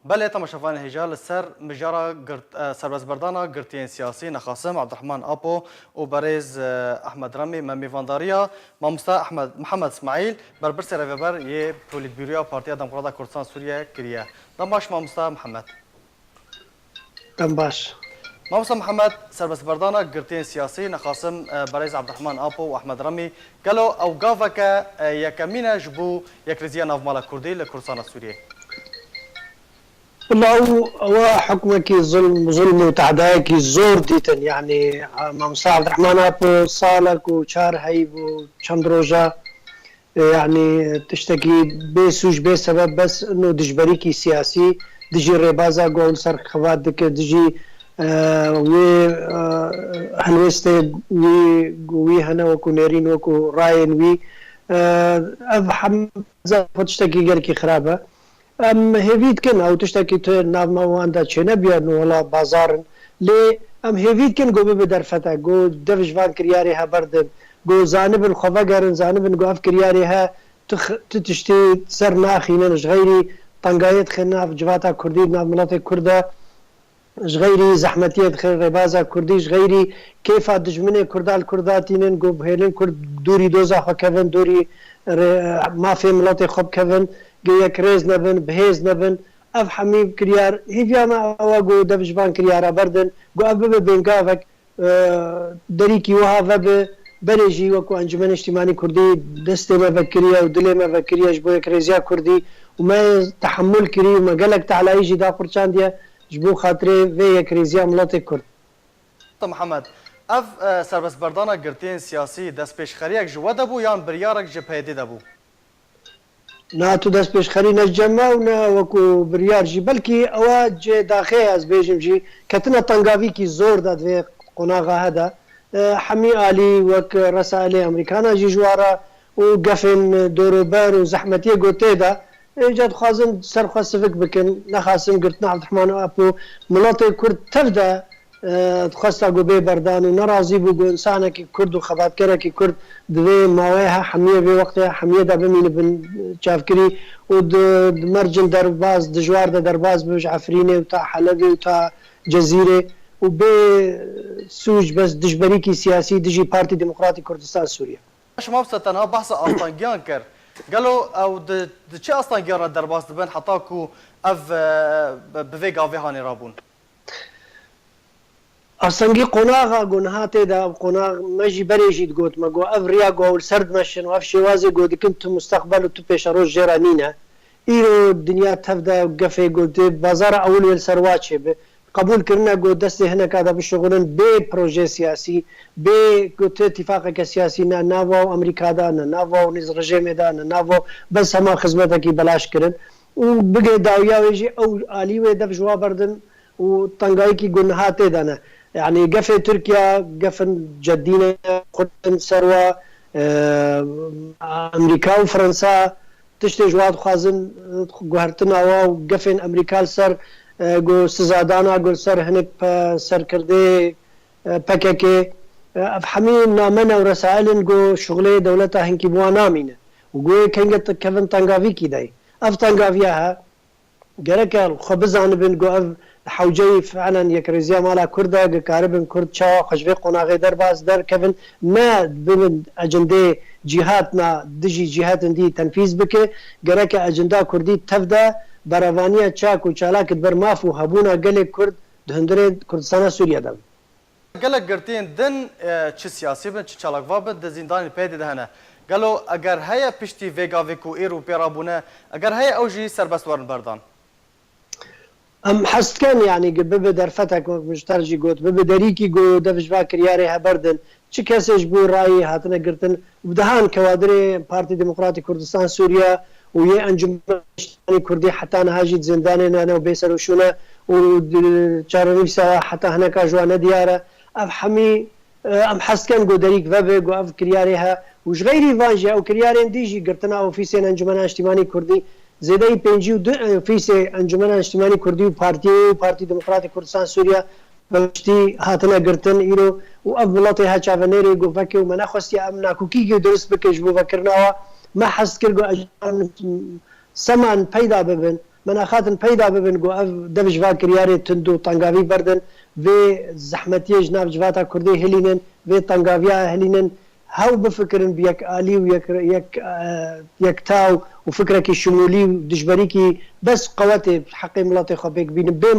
بله تماشافان هجال سر مجارا سربازبردانا گرتین سیاسی نخاسم عبدالرحمن آپو و بریز احمد رمی ممیوانداریا مامستا احمد محمد اسماعیل بربرس رفبر یه پولیت بیرویا پارتیا دموکراتا کردستان سوریه کریه دمباش مامستا محمد دمباش مامستا محمد سربازبردانا گرتین سیاسی نخاسم بریز عبدالرحمن آپو و احمد رمی قالوا او قافك يكمينا جبو يكرزيا ناف مالا كردي لكردستان سوريا والله هو حكمك ظلم وتعداك زور ديتن يعني ممسا عبد الرحمن ابو صالك وشار هيب وشندروجا يعني تشتكي بسوج بسبب بس انه دجبريكي سياسي دجي ريبازا قول سر خوادك دجي وي هنوستي وي هنا وكو نيرين وكو راين وي افهم تشتكي غيركي خرابه هیوید کن او تشتکی تو ناموانده چه نبیاد ولا بازارن لی هیوید کن گو به درفته گو دفجوان کریاری ها بردن گو زانبن خواه گرن زانبن گو اف کریاری ها تشتی سر ناخینن غیری طنقایت خیل ناف جواتا کردی ناف ملات کرده غیری زحمتیت خیل ربازا کردی غیری کیفا دجمنه کردال کرداتینن گو بهیلن کرد دوری دوزا خوا کون دوری مافی ملات خوب کون یک ریز نبن بهیز نبن اف حمیم کریار هیچ ما آوگو دفجبان کریارا بردن گو اف به بنگاوک دری کی وها و بنجی وکو انجمن اجتماعی کردی دست ما فکریه و دل ما فکریه جبو یک ریزیا کردی و ما تحمل کری و ما گلک تعالی جدا پرچاندیه جبو خاطره و یک ریزیا ملت کرد. محمد اف سربازبردانا گرتین سیاسی دست پیشخریک جو دبو یا بریارک جپیدی دبو؟ نه تو دست پیشخری نجمع و نه وکو بریار جی بلکی اواج داخل از بیجم جی کتنا تنگاوی کی زور داد و قناغه هدا حمی علی وک رسائل امریکانا جی جوارا و قفن دوروبر و زحمتی گوته دا ایجاد خوازن سرخوا سفک بکن نخاسم گرتنا عبدالرحمن اپو ملات کرد تفده خواست گو بی بردان و نرازی بو انسانه که کرد و خباتکره که کرد دوی ماویها حمیه به وقت حمیه دا بمینه بن چافکری و مرجن درباز دجوار دا درباز بوش عفرینه و تا حلبی و تا جزیره و به سوج بس دجبری کی سیاسی دجی پارتی دموکراتی کردستان سوریا شما بس تنها بحث آستانگیان کرد قالوا او چه آستانگیان درباز دبن حتی کو اف بوی گاوی هانی رابون اصلا قناغا گناهات دا قناغ مجي بريجيت قوت ما قو افريا قو سرد مشن واف شوازي قو دي كنت مستقبل تو بيش روز جيرانينا ايرو الدنيا تفدا وقفي قلت بازار اول والسرواتشي قبول كرنا قو دستي هنا كذا بالشغلن بي بروجي سياسي بي قلت اتفاقك سياسي نا نافو امريكا دا نا نافو نز رجيم دا نا نافو بس هما خدمتك بلاش كرن وبقي داويا ويجي او اليوه دف جوا بردن وطنقاي كي قناهات دانا يعني قفة تركيا قفن جدينة قدن سروة أمريكا وفرنسا تشتي جواد خازن قهرتنا وقفن أمريكا سر قو سزادانا قو سر هنك سر كردي بككي أفحمين نامنا ورسائلن قو شغلي دولتها هنكي بوانا مينة وقو كنجت كفن تنقافيكي داي أف تنقافياها قركا خبزان بن قو أف حوجي فعلا يكرزيا مالا كردا كاربن كرد شا خشبي قناغي درباز در كفن ما بمن اجنده جهاتنا دجي جهات دي تنفيذ بك قرك اجنده كردي تفدا براوانيا تشاك وشالاك بر مافو هبونا قلق كرد دهندره كردستان سوريا دم قلق قرتين دن چه سياسي بن چه چالاك وابن د زندان پیدا دهنه قالوا اگر هيا پشتي ويغا ويكو ايرو بيرابونه اگر هيا اوجي سربست ورن بردان حست كان يعني بب درفتك مشترجي قوت بب دريكي قو دفش باكر ياري هبردن چه كسيش بو رأي هاتنا قرتن بدهان كوادري بارتي ديمقراطي كردستان سوريا ويا انجم كردي حتى انا هاجي زنداننا انا وبيسر وشونا وشارنيفسا حتى هناك جوانا ديارة افحمي ام حست كان قو دريك بب قو اف كرياريها وش غيري فانجي او كريارين ديجي قرتنا اوفيسين انجمنا اجتماعي كردي زیادی 52 فیس انجمن اجتماعی کردی و پارتی دموکراتی کردستان سوریا باشتی هاتنا گرتن ایرو و افضلاتی ها چاونری گو فکر و من خواستی امنا کوکی که درست بکش بو فکرنا ما حس کرد گو سمان پیدا ببن مناخات پیدا ببن گو اف دبج و کریاری تندو تنگاوی بردن و زحمتی جناب جواتا کردی هلینن و تنگاویا هلینن هاو بفكرن بيك آلي ويك تاو وفكرك شمولي ودجبري كي بس قواتي حقي ملاطي خبيك بين بين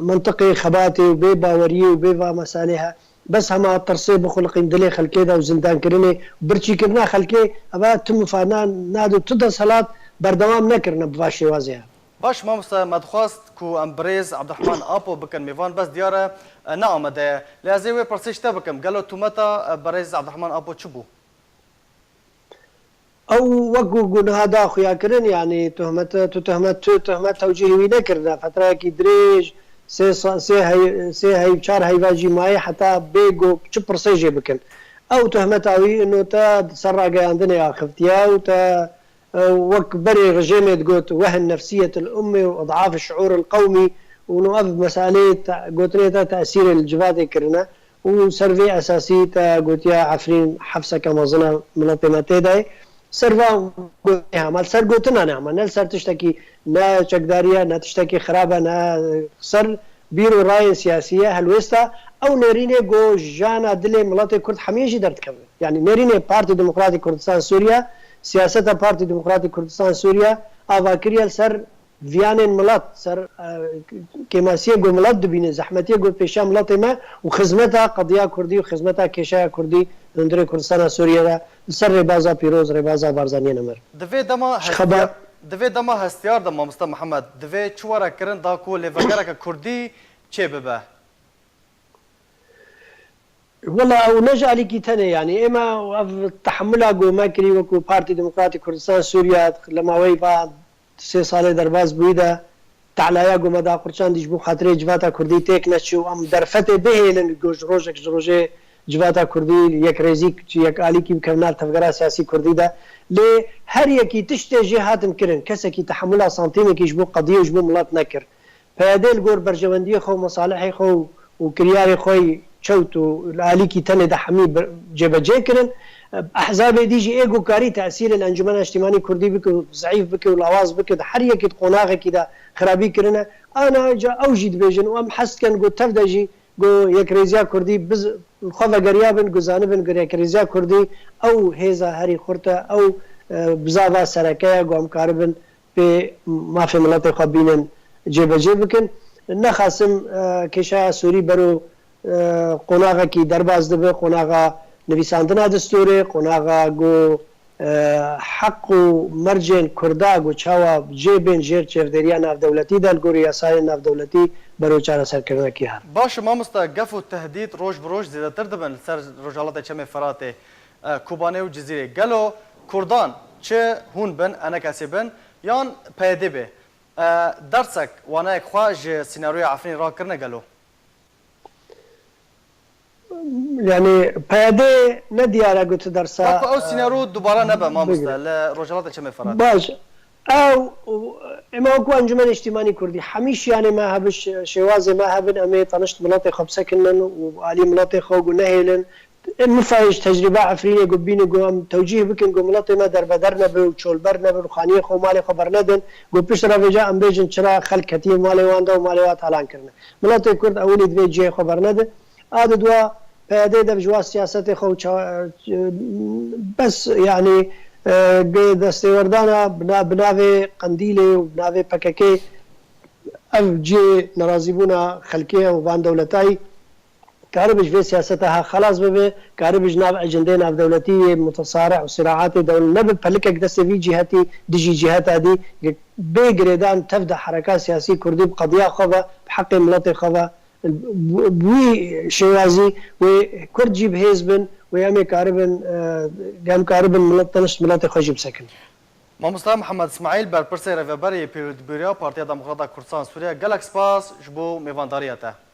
منطقي خباتي وبي باوري وبي مسالها بس هما ترصيب بخلقين دلي خلكي وزندان كرني برشي كرنا خلكي ابا تم فانان نادو تدا صلاة بردوام نكرنا بفاشي وازيها باش مامستا مدخواست کو امبريز عبد الرحمن ابو بكن ميفان بس دياره نعم ده لازم برسيش تبكم قالوا تومتا بريز عبد الرحمن ابو تشبو او وقو قلنا هذا اخويا كرن يعني تهمت توجيهي نكرنا فتره كي دريج سي هي بشار هي باجي معي حتى بيجو تشبر سيجي بكن او تهمت اوي انه تا سرقه عندنا اخفتيا وتا وك بري رجيمة قلت وهن نفسية الأمة وإضعاف الشعور القومي ونوقف مسألة قلت لي تأثير الجفاتي كرنا وسرفي أساسي قلت يا عفرين حفصة كما ظنا منظمتي داي سرفا قلتها مال سر قلتنا نعم نال سر تشتكي نا شكدارية نا تشتكي خرابة نا سر بيرو راي سياسية هلوستا أو نيريني جو جانا دلي ملاطي كرد حميجي درت كمل يعني نيريني بارتي ديمقراطي كردستان سوريا سياسة بارتي ديمقراطي كردستان سوريا آواكريا سر فيانين ملات سر كماسية جو ملات دبيني زحمتية جو بيشا ملاتي ما وخزمتها قضية كردي وخزمتها كيشا كردي اندري كردستان سوريا سر ربازا بيروز ربازا بارزانية نمر دوی دما هستیار دما مصطفى محمد دوی چوارا کرن دا کو لفگرک کردی چه ببه والله او نجا عليك تاني يعني اما تحملها جو ماكري وكو بارتي ديمقراطي كردستان سوريا لما ويفا 3 سال درباز بويدا تعلايا جو مدا قرشان ديش بو خاطري جواتا كردي تيك نشو ام درفته به لن جوج روجه جواتا كردي يك ريزيك يك عليك بكرنال تفقرا سياسي كردي دا لي هر يكي تشتي جهات مكرن كسكي تحملها سنتيمه كي جبو قضيه وجبو ملات نكر فهذا الجور برجوندي خو مصالحي خو وكرياري خوي شوتو الاليكي تاني ده حمي جبجي كرن احزاب ديجي ايجو كاري تاثير الانجمن الاجتماعي كردي بك ضعيف بك والاواز بك حريه كي قناغه كده خرابي كرنا انا جا اوجد بيجن وام حس كان جو تفدجي جو يكريزيا كردي بز خذا غريابن جزانبن يكريزيا كردي او هيزا هري خرطه او بزاوا سركايا جو مقاربن في ما في مناطق خبينن جبجي بكن نخاسم كشا سوري برو قناغه کی درباز دبه قناغه نویساندنا دستوره قناغه گو حق و مرجن کردا گو چاوا جيبن جير چفدريا ناف دولتي دل گو ریاسای ناف دولتي برو چاره سر کردن کی هر باش ما مستقف و تهدید روز بروز زیادتر دبن سر رجالات چم فرات کوبانه و جزیره گلو کردان چه هون بن انا کسبن یان پیدا به درسک وانا خواج سيناريو عفرين را کرنه گلو يعني پیاده ندیاره گوت درسا او سيناريو دوباره نبه ما مستل رجالات چم فرات باش او اما اكو انجمن اجتماعي كردي حميش يعني ما هبش شوازي ما هبن امي طنشت مناطق خبسكنن وعلي مناطق خو نهيلن مفايش تجربه عفرينه قبينه قوم توجيه بكن قوم مناطق ما دربدرنا وشول برنا وخانيه خو مالي خبرندن قو بشرا فجا ام بيجن شرا خل كتير مالي واندا ومالي وات علان كرنا مناطق كرد اولي دبي جي خبرنده هذا دوا پیاده ده بجوا سیاست خو بس يعني دستوردانا بناوي قنديله وبناوي بككي اف جي نرازيبونا خلقيه وبان دولتاي كاربج في سياستها خلاص ببه كاربج ناب اجنده ناب دولتي متصارع وصراعات دول نب بلكك دست في جهتي ديجي جهات هذه بيجريدان تبدا حركات سياسيه كردي بقضيه خبا بحق ملطي خبا بوي شوازي وكرد جيب هيزبن ويامي كاربن قام كاربن ملطنش ملطي خجيب سكن ما مصطفى محمد اسماعيل برپرسي ريفبري بيرود بيريا بارتيا ديمقراطية كردستان سوريا جالاكس باس جبو ميفاندارياته